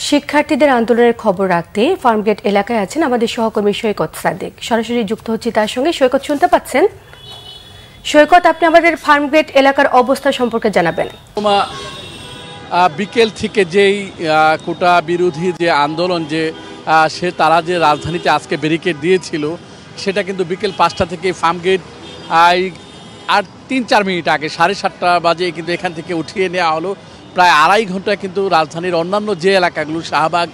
শিক্ষার্থীদের আন্দোলনের খবর রাখতে ফার্মগেট এলাকায় আছেন আমাদের সহকর্মী সৈকত সাদেক। সরাসরি যুক্ত হচ্ছে তার সঙ্গে। সৈকত, শুনতে পাচ্ছেন? সৈকত, আপনি আমাদের ফার্মগেট এলাকার অবস্থা সম্পর্কে জানাবেন। বিকেল থেকে যেই কোটা বিরোধী যে আন্দোলন তারা যে রাজধানীতে আজকে ব্যারিকেড দিয়েছিল, সেটা কিন্তু বিকেল 5টা থেকে ফার্মগেট আর 3-4 মিনিট আগে 7:30 বাজে কিন্তু এখান থেকে উঠিয়ে নেওয়া হলো। প্রায় 2.5 ঘন্টা কিন্তু রাজধানীর অন্যান্য যে এলাকাগুলো শাহবাগ,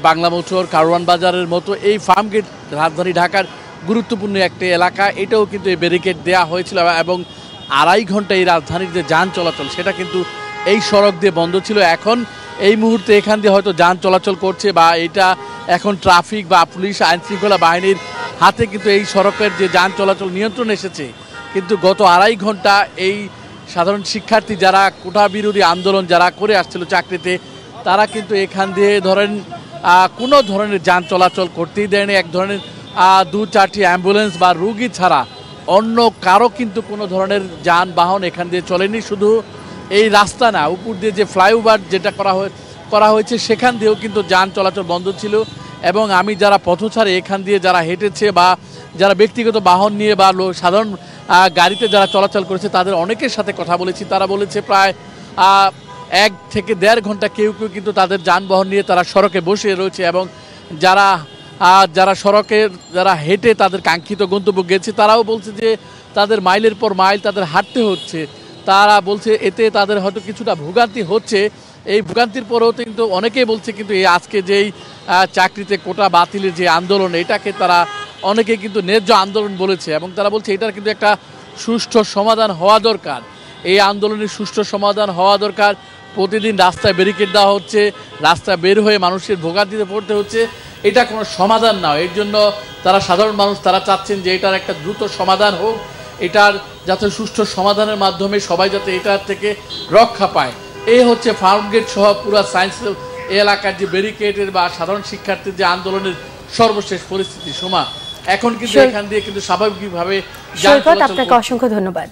বাংলা মোটর, কারওয়ান বাজারের মতো এই ফার্মগেট রাজধানী ঢাকার গুরুত্বপূর্ণ একটি এলাকা, এটাও কিন্তু এই ব্যারিকেড দেওয়া হয়েছিল এবং 2.5 ঘন্টা এই রাজধানীর যে যান চলাচল সেটা কিন্তু এই সড়ক দিয়ে বন্ধ ছিল। এখন এই মুহূর্তে এখান দিয়ে হয়তো যান চলাচল করছে বা এটা এখন ট্রাফিক বা পুলিশ আইনশৃঙ্খলা বাহিনীর হাতে কিন্তু এই সড়কের যে যান চলাচল নিয়ন্ত্রণ এসেছে। কিন্তু গত 2.5 ঘন্টা এই সাধারণ শিক্ষার্থী যারা কোটা বিরোধী আন্দোলন যারা করে আসছিল চাকরিতে, তারা কিন্তু এখান দিয়ে ধরেন কোনো ধরনের যান চলাচল করতেই দেয়নি। এক ধরনের 2-4টি অ্যাম্বুলেন্স বা রুগী ছাড়া অন্য কারো কিন্তু কোনো ধরনের যানবাহন এখান দিয়ে চলেনি। শুধু এই রাস্তা না, উপর দিয়ে যে ফ্লাইওভার যেটা করা হয়েছে সেখান দিয়েও কিন্তু যান চলাচল বন্ধ ছিল। এবং আমি যারা পথচারী এখান দিয়ে যারা হেঁটেছে বা যারা ব্যক্তিগত বাহন নিয়ে বা সাধারণ গাড়িতে যারা চলাচল করেছে তাদের অনেকের সাথে কথা বলেছি। তারা বলেছে প্রায় 1 থেকে 1.5 ঘন্টা কেউ কেউ কিন্তু তাদের যানবাহন নিয়ে তারা সড়কে বসে রয়েছে এবং যারা সড়কে যারা হেঁটে তাদের কাঙ্ক্ষিত গন্তব্য গেছে তারাও বলছে যে তাদের মাইলের পর মাইল তাদের হাঁটতে হচ্ছে। তারা বলছে এতে তাদের হয়তো কিছুটা ভোগান্তি হচ্ছে। এই ভোগান্তির পরেও কিন্তু অনেকেই বলছে কিন্তু এই আজকে যেই চাকরিতে কোটা বাতিলের যে আন্দোলন, এটাকে তারা অনেকে কিন্তু ন্যায্য আন্দোলন বলেছে এবং তারা বলছে এটার কিন্তু একটা সুষ্ঠু সমাধান হওয়া দরকার। এই আন্দোলনের সুষ্ঠু সমাধান হওয়া দরকার। প্রতিদিন রাস্তায় ব্যারিকেড দেওয়া হচ্ছে, রাস্তায় বের হয়ে মানুষের ভোগান্তিতে পড়তে হচ্ছে, এটা কোনো সমাধান না। এর জন্য তারা সাধারণ মানুষ তারা চাচ্ছেন যে এটার একটা দ্রুত সমাধান হোক, এটার যাতে সুষ্ঠু সমাধানের মাধ্যমে সবাই যাতে এটার থেকে রক্ষা পায়। এই হচ্ছে ফার্মগেট সহ পুরো সায়েন্স এলাকার যে ব্যারিকেডের বা সাধারণ শিক্ষার্থীর যে আন্দোলনের সর্বশেষ পরিস্থিতি। সোমা, এখন কিন্তু এখান দিয়ে কিন্তু স্বাভাবিকভাবে আপনাকে অসংখ্য ধন্যবাদ।